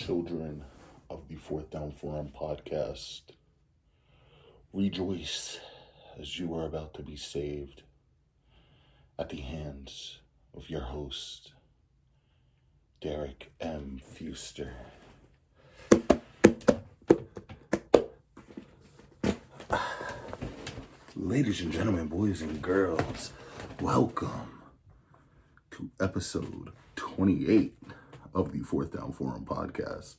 children of the Fourth Down Forum podcast. Rejoice as you are about to be saved at the hands of your host, Dereck M. Fuster. Ladies and gentlemen, boys and girls, welcome to episode 28 of the Fourth Down Forum podcast.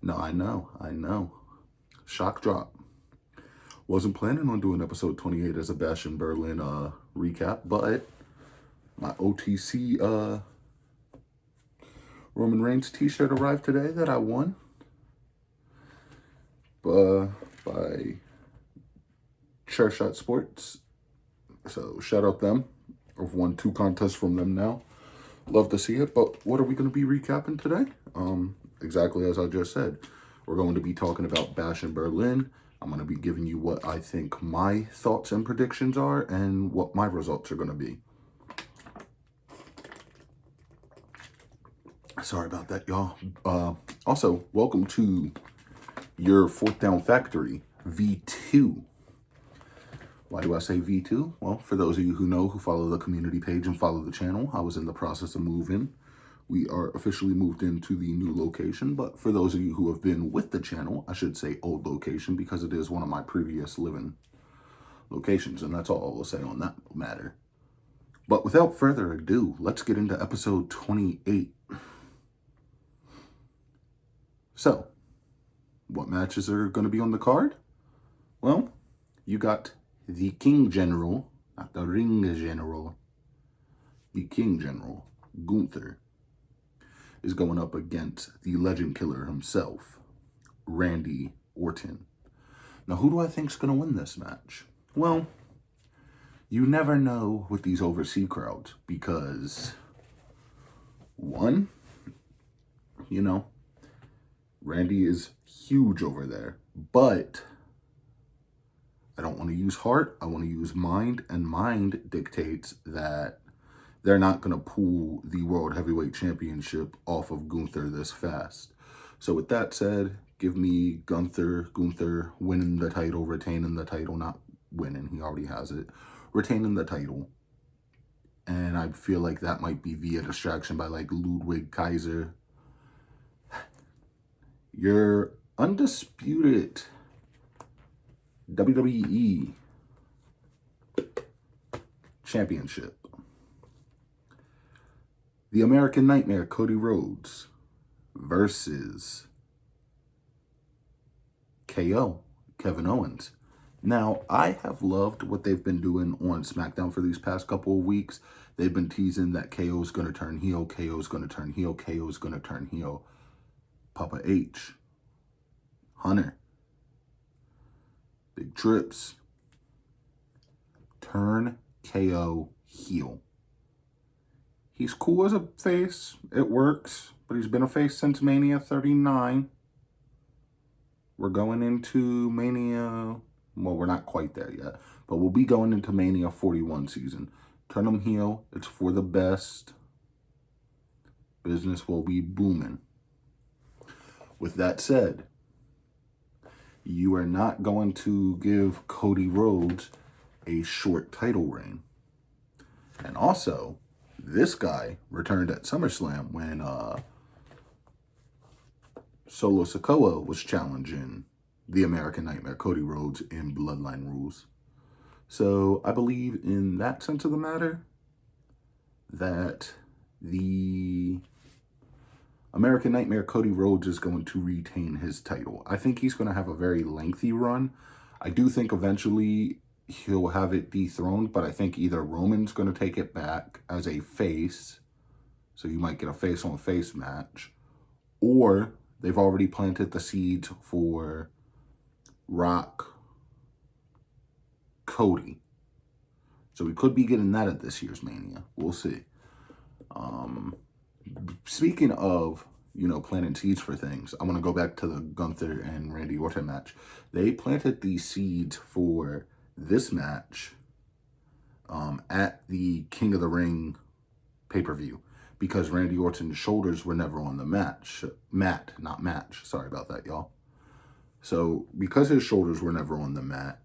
Now, I know. Shock drop. Wasn't planning on doing episode 28 as a Bash in Berlin recap, but my OTC Roman Reigns t-shirt arrived today that I won by Chairshot Sports. So shout out them. I've won 2 contests from them now. Love to see it. But what are we going to be recapping today? Exactly as I just said. We're going to be talking about Bash in Berlin. I'm going to be giving you what I think my thoughts and predictions are and what my results are going to be. Sorry about that, y'all. Also, welcome to your Fourth Down Factory, V2. Why do I say V2? Well, for those of you who know, who follow the community page and follow the channel, I was in the process of moving. We are officially moved into the new location, but for those of you who have been with the channel, I should say old location because it is one of my previous living locations, and that's all I will say on that matter. But without further ado, let's get into episode 28. So, what matches are going to be on the card? Well, you got the King General, not the Ring General, the King General, Gunther, is going up against the Legend Killer himself, Randy Orton. Now, who do I think is going to win this match? Well, you never know with these overseas crowds because, one, Randy is huge over there, but I don't want to use heart. I want to use mind, and mind dictates that they're not going to pull the World Heavyweight Championship off of Gunther this fast. So with that said, give me Gunther winning the title, retaining the title, not winning, he already has it, retaining the title. And I feel like that might be via distraction by like Ludwig Kaiser. Your undisputed WWE Championship. The American Nightmare, Cody Rhodes, versus KO, Kevin Owens. Now, I have loved what they've been doing on SmackDown for these past couple of weeks. They've been teasing that KO is going to turn heel, KO is going to turn heel, KO is going to turn heel. Papa H, Hunter, Big Trips, turn KO heel. He's cool as a face. It works. But he's been a face since Mania 39. We're going into Mania... Well, we're not quite there yet. But we'll be going into Mania 41 season. Turn him heel. It's for the best. Business will be booming. With that said, you are not going to give Cody Rhodes a short title reign. And also, this guy returned at SummerSlam when Solo Sikoa was challenging the American Nightmare, Cody Rhodes, in Bloodline Rules. So I believe in that sense of the matter that the American Nightmare, Cody Rhodes, is going to retain his title. I think he's going to have a very lengthy run. I do think eventually he'll have it dethroned, but I think either Roman's going to take it back as a face, so you might get a face-on-face match, or they've already planted the seeds for Rock Cody. So we could be getting that at this year's Mania. We'll see. Speaking of, planting seeds for things, I want to go back to the Gunther and Randy Orton match. They planted these seeds for this match at the King of the Ring pay-per-view because Randy Orton's shoulders were never on the not match. Sorry about that, y'all. So because his shoulders were never on the mat,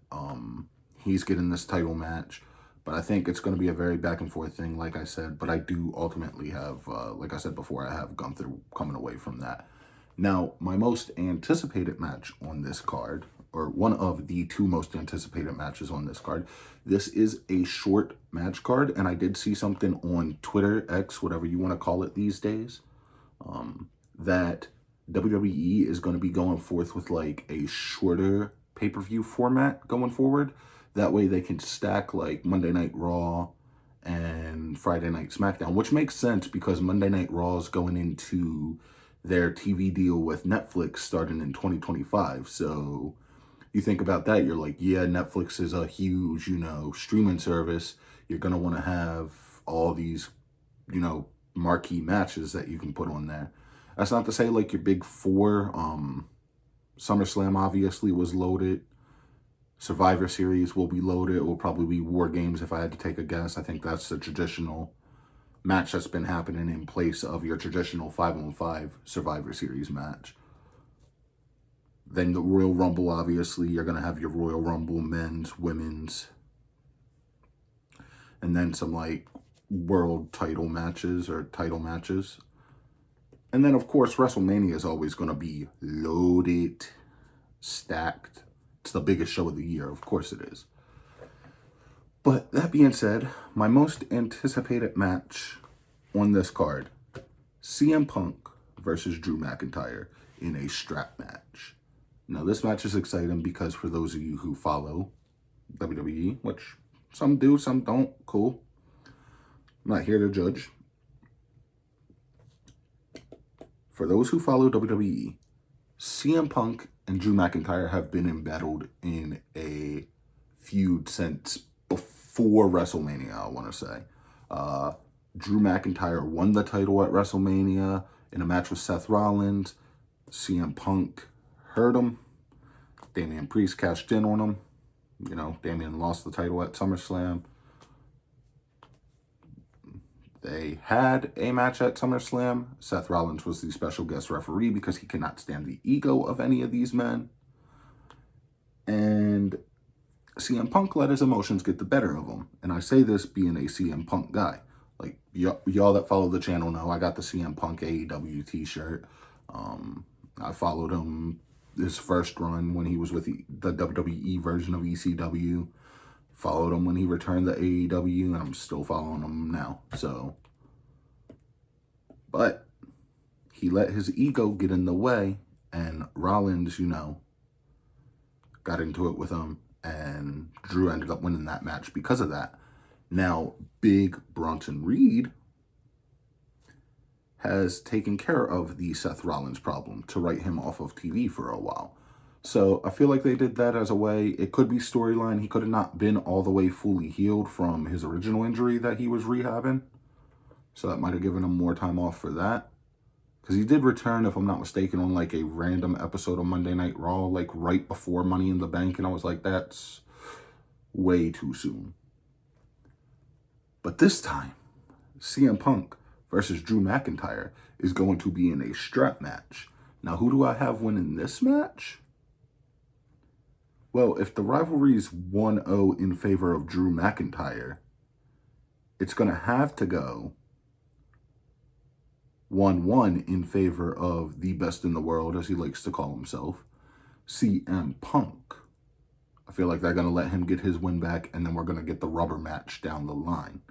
he's getting this title match. But I think it's going to be a very back and forth thing, like I said. But I do ultimately have, like I said before, I have Gunther coming away from that. Now, my most anticipated match on this card, or one of the two most anticipated matches on this card, this is a short match card. And I did see something on Twitter, X, whatever you want to call it these days, that WWE is going to be going forth with like a shorter pay-per-view format going forward. That way they can stack like Monday Night Raw and Friday Night SmackDown, which makes sense because Monday Night Raw is going into their TV deal with Netflix starting in 2025. So you think about that, you're like, yeah, Netflix is a huge, streaming service. You're going to want to have all these, marquee matches that you can put on there. That's not to say like your big four. SummerSlam obviously was loaded. Survivor Series will be loaded. It will probably be War Games if I had to take a guess. I think that's the traditional match that's been happening in place of your traditional 5-on-5 Survivor Series match. Then the Royal Rumble, obviously. You're going to have your Royal Rumble, men's, women's. And then some like world title matches or title matches. And then, of course, WrestleMania is always going to be loaded, stacked. It's the biggest show of the year. Of course it is. But that being said, my most anticipated match on this card, CM Punk versus Drew McIntyre in a strap match. Now, this match is exciting because for those of you who follow WWE, which some do, some don't, cool. I'm not here to judge. For those who follow WWE, CM Punk and Drew McIntyre have been embattled in a feud since before WrestleMania, I want to say. Drew McIntyre won the title at WrestleMania in a match with Seth Rollins. CM Punk hurt him. Damian Priest cashed in on him. Damian lost the title at SummerSlam. They had a match at SummerSlam. Seth Rollins was the special guest referee because he cannot stand the ego of any of these men. And CM Punk let his emotions get the better of him. And I say this being a CM Punk guy. Like, y'all that follow the channel know I got the CM Punk AEW t-shirt. I followed him his first run when he was with the WWE version of ECW. Followed him when he returned to AEW, and I'm still following him now. But he let his ego get in the way, and Rollins, got into it with him, and Drew ended up winning that match because of that. Now, Big Bronson Reed has taken care of the Seth Rollins problem to write him off of TV for a while. So I feel like they did that as a way. It could be storyline. He could have not been all the way fully healed from his original injury that he was rehabbing. So that might have given him more time off for that. Because he did return, if I'm not mistaken, on like a random episode of Monday Night Raw, like right before Money in the Bank. And I was like, that's way too soon. But this time, CM Punk versus Drew McIntyre is going to be in a strap match. Now, who do I have winning this match? Well, if the rivalry is 1-0 in favor of Drew McIntyre, it's going to have to go 1-1 in favor of the best in the world, as he likes to call himself, CM Punk. I feel like they're going to let him get his win back, and then we're going to get the rubber match down the line.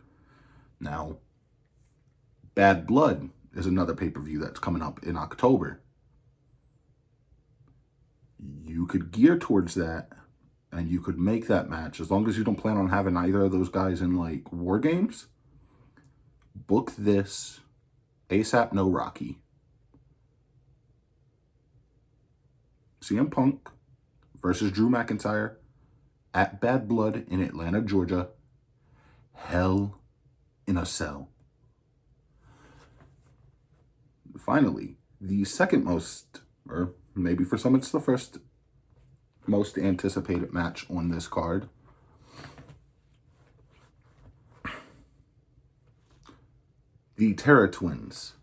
Now, Bad Blood is another pay-per-view that's coming up in October. You could gear towards that, and you could make that match, as long as you don't plan on having either of those guys in, like, War Games. Book this ASAP No Rocky. CM Punk versus Drew McIntyre at Bad Blood in Atlanta, Georgia. Hell in a Cell. Finally, the second most, or maybe for some it's the first most anticipated match on this card. The Terra Twins,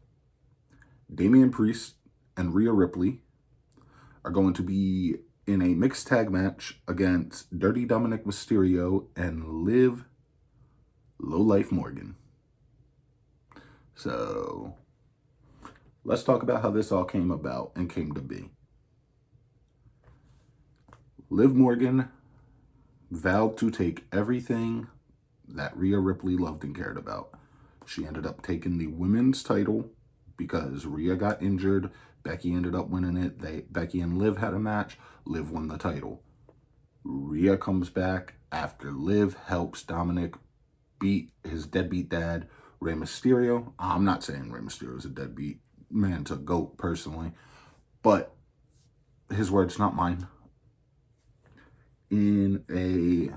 Damian Priest and Rhea Ripley, are going to be in a mixed tag match against Dirty Dominic Mysterio and Liv Lowlife Morgan. So, let's talk about how this all came about and came to be. Liv Morgan vowed to take everything that Rhea Ripley loved and cared about. She ended up taking the women's title because Rhea got injured. Becky ended up winning it. Becky and Liv had a match. Liv won the title. Rhea comes back after Liv helps Dominic beat his deadbeat dad, Rey Mysterio. I'm not saying Rey Mysterio is a deadbeat man to GOAT personally, but his words, not mine. In a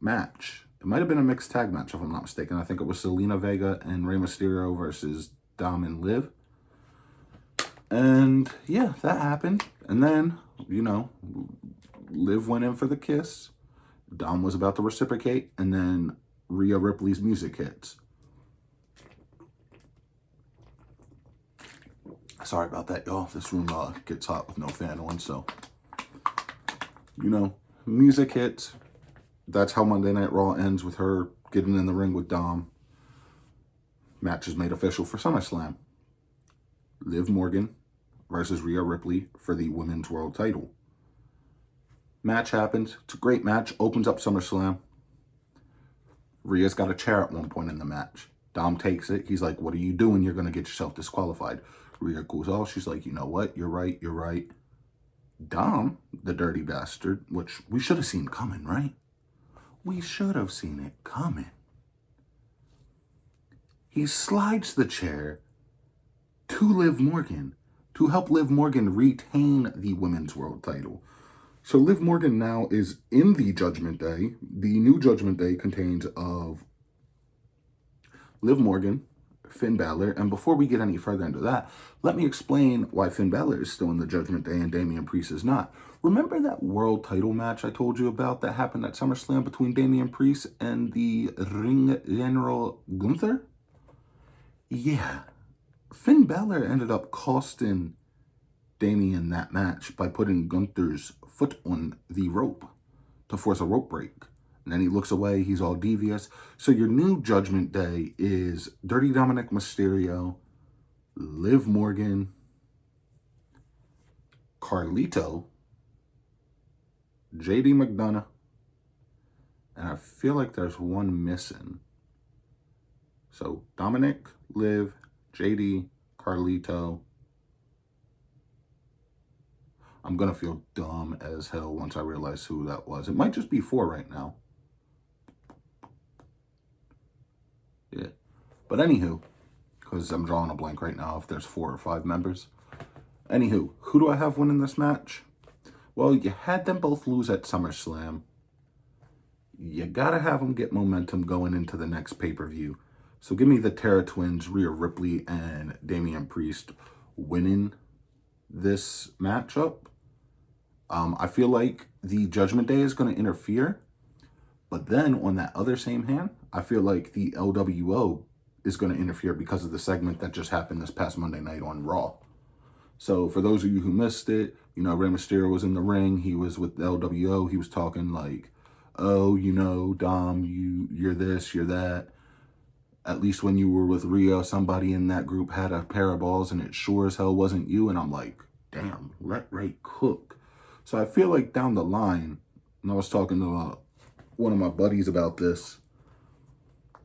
match, it might have been a mixed tag match if I'm not mistaken. I think it was Selena Vega and Rey Mysterio versus Dom and Liv. And yeah, that happened. And then, Liv went in for the kiss. Dom was about to reciprocate, and then Rhea Ripley's music hits. Sorry about that, y'all. This room gets hot with no fan on, so, music hits. That's how Monday Night Raw ends, with her getting in the ring with Dom. Match is made official for SummerSlam. Liv Morgan versus Rhea Ripley for the Women's World title. Match happens. It's a great match. Opens up SummerSlam. Rhea's got a chair at one point in the match. Dom takes it. He's like, "What are you doing? You're going to get yourself disqualified." Rhea goes off. She's like, "You know what? You're right. Dom, the dirty bastard," which we should have seen coming, right? We should have seen it coming. He slides the chair to Liv Morgan to help Liv Morgan retain the Women's World title. So Liv Morgan now is in the Judgment Day. The new Judgment Day contains of Liv Morgan, Finn Balor, and before we get any further into that, let me explain why Finn Balor is still in the Judgment Day and Damian Priest is not. Remember that world title match I told you about that happened at SummerSlam between Damian Priest and the Ring General Gunther? Yeah. Finn Balor ended up costing Damian that match by putting Gunther's foot on the rope to force a rope break. And then he looks away, he's all devious. So your new Judgment Day is Dirty Dominic Mysterio, Liv Morgan, Carlito, JD McDonough, and I feel like there's one missing. So Dominic, Liv, JD, Carlito. I'm going to feel dumb as hell once I realize who that was. It might just be 4 right now. Yeah. But anywho, because I'm drawing a blank right now if there's 4 or 5 members. Anywho, who do I have winning this match? Well, you had them both lose at SummerSlam. You got to have them get momentum going into the next pay-per-view. So give me the Terra Twins, Rhea Ripley, and Damian Priest winning this matchup. I feel like the Judgment Day is going to interfere. But then on that other same hand, I feel like the LWO is going to interfere because of the segment that just happened this past Monday night on Raw. So for those of you who missed it, Rey Mysterio was in the ring. He was with the LWO. He was talking like, "Oh, Dom, you're this, you're that. At least when you were with Rhea, somebody in that group had a pair of balls and it sure as hell wasn't you." And I'm like, damn, let Ray cook. So I feel like down the line, and I was talking to one of my buddies about this,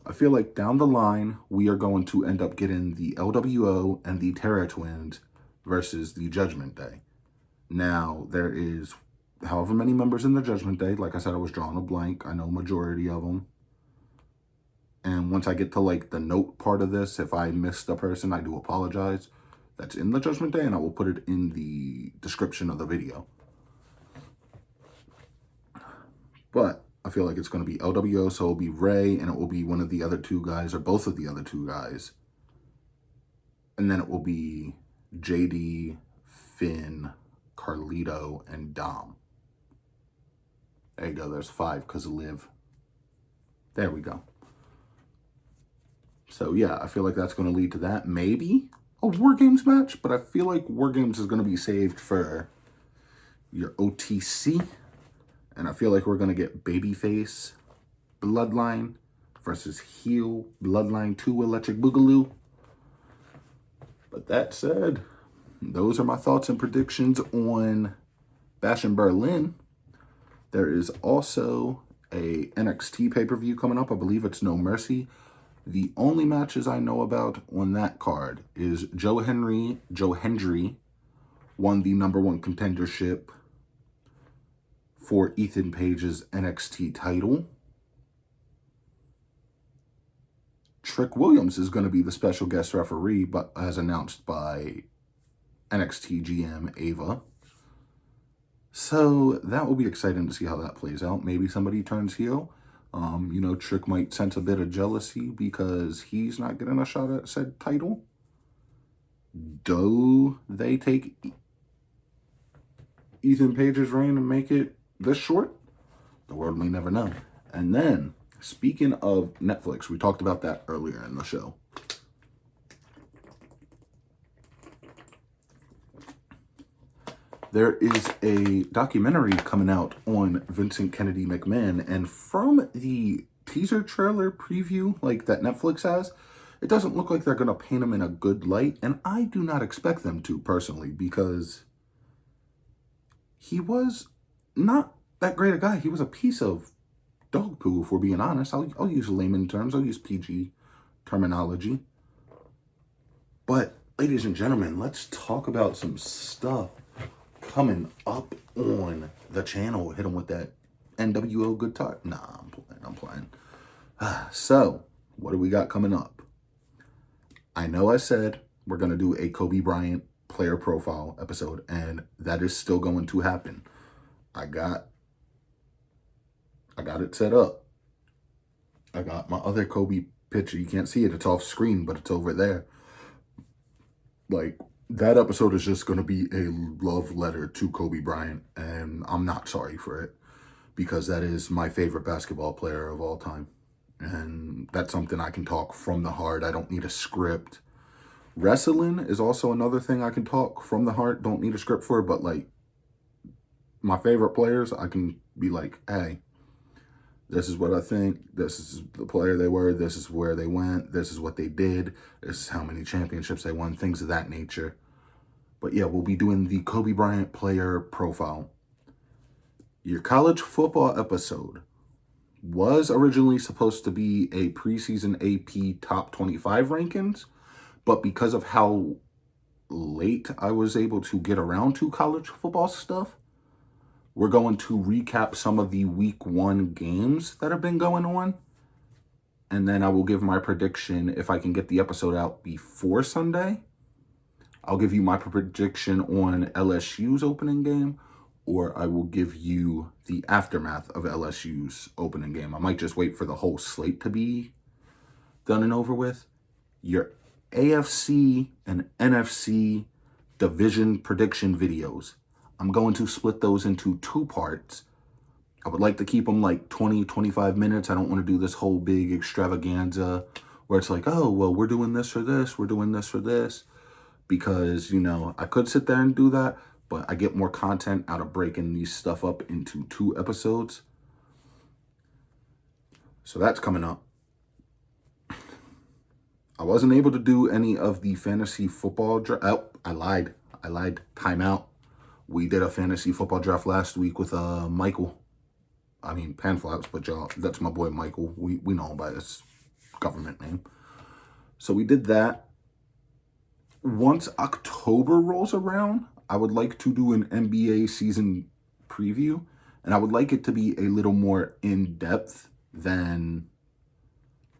I feel like down the line, we are going to end up getting the LWO and the Terra Twins versus the Judgment Day. Now, there is however many members in the Judgment Day. Like I said, I was drawing a blank. I know majority of them. And once I get to like the note part of this, if I missed a person, I do apologize. That's in the Judgment Day, and I will put it in the description of the video. But I feel like it's going to be LWO, so it'll be Ray, and it will be one of the other 2 guys, or both of the other 2 guys. And then it will be JD, Finn, Carlito, and Dom. There you go, there's 5 because of Liv. There we go. So yeah, I feel like that's going to lead to that. Maybe a War Games match, but I feel like War Games is going to be saved for your OTC. And I feel like we're going to get Babyface Bloodline versus Heel Bloodline 2 Electric Boogaloo. But that said, those are my thoughts and predictions on Bash in Berlin. There is also a NXT pay-per-view coming up. I believe it's No Mercy. The only matches I know about on that card is Joe Hendry won the #1 contendership for Ethan Page's NXT title. Trick Williams is going to be the special guest referee, but as announced by NXT GM Ava. So that will be exciting to see how that plays out. Maybe somebody turns heel. Trick might sense a bit of jealousy because he's not getting a shot at said title. Do they take Ethan Page's reign and make it this short? The world may never know. And then, speaking of Netflix, we talked about that earlier in the show. There is a documentary coming out on Vincent Kennedy McMahon, and from the teaser trailer preview like that Netflix has, it doesn't look like they're going to paint him in a good light, and I do not expect them to, personally, because he was not that great a guy. He was a piece of dog poo, if we're being honest. I'll use layman terms. I'll use PG terminology. But, ladies and gentlemen, let's talk about some stuff coming up on the channel. Hit them with that NWO good talk. Nah, I'm playing. So, what do we got coming up? I know I said we're going to do a Kobe Bryant player profile episode, and that is still going to happen. I got it set up. I got my other Kobe picture. You can't see it. It's off screen, but it's over there. Like, that episode is just going to be a love letter to Kobe Bryant, and I'm not sorry for it, because that is my favorite basketball player of all time. And that's something I can talk from the heart. I don't need a script. Wrestling is also another thing I can talk from the heart. Don't need a script for it, but like my favorite players, I can be like, hey, this is what I think. This is the player they were. This is where they went. This is what they did. This is how many championships they won. Things of that nature. But yeah, we'll be doing the Kobe Bryant player profile. Your college football episode was originally supposed to be a preseason AP top 25 rankings, but because of how late I was able to get around to college football stuff, we're going to recap some of the week 1 games that have been going on. And then I will give my prediction if I can get the episode out before Sunday. I'll give you my prediction on LSU's opening game, or I will give you the aftermath of LSU's opening game. I might just wait for the whole slate to be done and over with. Your AFC and NFC division prediction videos, I'm going to split those into 2 parts. I would like to keep them like 20, 25 minutes. I don't want to do this whole big extravaganza where it's like, oh, well, we're doing this for this, we're doing this for this. Because, I could sit there and do that, but I get more content out of breaking these stuff up into 2 episodes. So that's coming up. I wasn't able to do any of the fantasy football draft. Oh, I lied. Time out. We did a fantasy football draft last week with Michael. I mean, Panflaps, but y'all, that's my boy Michael. We know him by his government name. So we did that. Once October rolls around, I would like to do an NBA season preview, and I would like it to be a little more in-depth than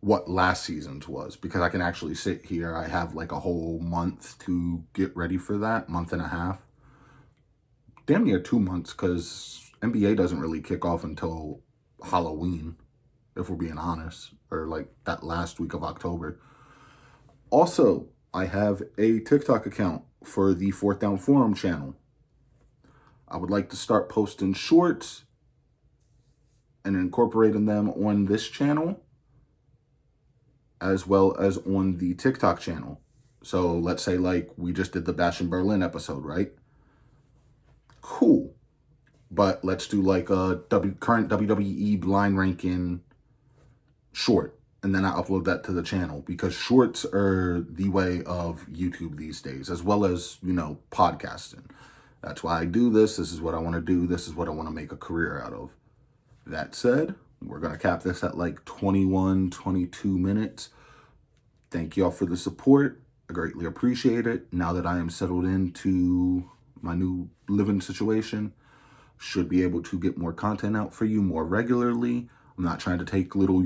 what last season's was, because I can actually sit here. I have like a whole month to get ready for that, month and a half. Damn near 2 months, because NBA doesn't really kick off until Halloween, if we're being honest, or like that last week of October. Also, I have a TikTok account for the 4th Down Forum channel. I would like to start posting shorts and incorporating them on this channel as well as on the TikTok channel. So let's say like we just did the Bash in Berlin episode, right? Cool. But let's do like a current WWE blind ranking short. And then I upload that to the channel because shorts are the way of YouTube these days, as well as, podcasting. That's why I do this. This is what I want to do. This is what I want to make a career out of. That said, we're going to cap this at like 21, 22 minutes. Thank y'all for the support. I greatly appreciate it. Now that I am settled into my new living situation, should be able to get more content out for you more regularly. I'm not trying to take little,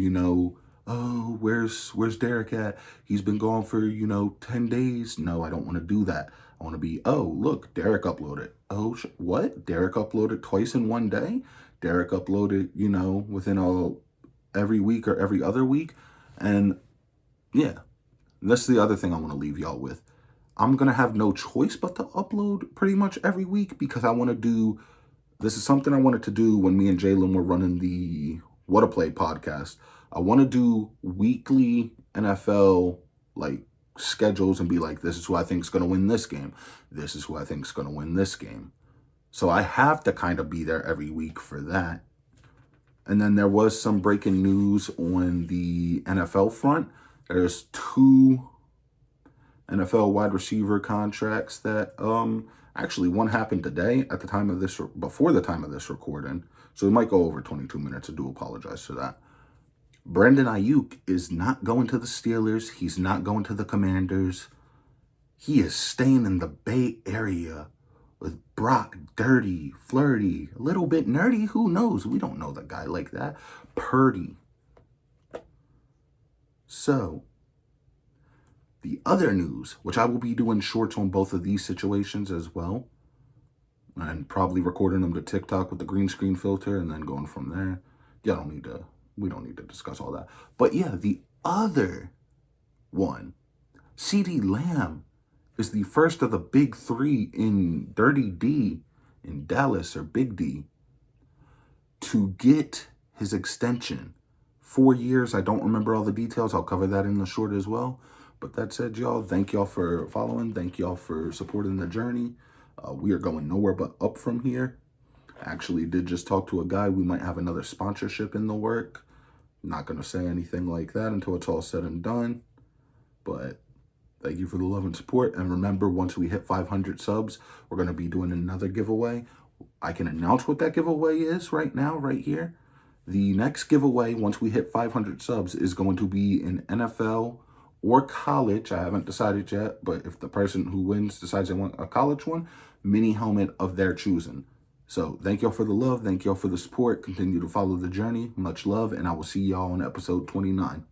oh, where's Dereck at? He's been gone for, 10 days. No, I don't want to do that. I want to be, oh, look, Dereck uploaded. Oh, what? Dereck uploaded twice in one day? Dereck uploaded, within every week or every other week. And yeah, that's the other thing I want to leave y'all with. I'm going to have no choice but to upload pretty much every week because I want to do, this is something I wanted to do when me and Jalen were running the What a Play podcast. I want to do weekly NFL schedules and be like, this is who I think is going to win this game. This is who I think is going to win this game. So I have to kind of be there every week for that. And then there was some breaking news on the NFL front. There's 2 NFL wide receiver contracts that actually one happened today at the time of this, before the time of this recording. So we might go over 22 minutes. I do apologize for that. Brandon Ayuk is not going to the Steelers. He's not going to the Commanders. He is staying in the Bay Area with Brock Dirty, Flirty, a little bit nerdy. Who knows? We don't know the guy like that. Purdy. So, the other news, which I will be doing shorts on both of these situations as well, and probably recording them to TikTok with the green screen filter and then going from there. We don't need to discuss all that. But yeah, the other one, CeeDee Lamb is the first of the big 3 in Dirty D in Dallas, or Big D, to get his extension. 4 years. I don't remember all the details. I'll cover that in the short as well. But that said, y'all, thank y'all for following. Thank y'all for supporting the journey. We are going nowhere but up from here. I actually did just talk to a guy. We might have another sponsorship in the work. Not going to say anything like that until it's all said and done. But thank you for the love and support. And remember, once we hit 500 subs, we're going to be doing another giveaway. I can announce what that giveaway is right now, right here. The next giveaway, once we hit 500 subs, is going to be an NFL or college. I haven't decided yet, but if the person who wins decides they want a college one, mini helmet of their choosing. So thank y'all for the love. Thank y'all for the support. Continue to follow the journey. Much love, and I will see y'all on episode 29.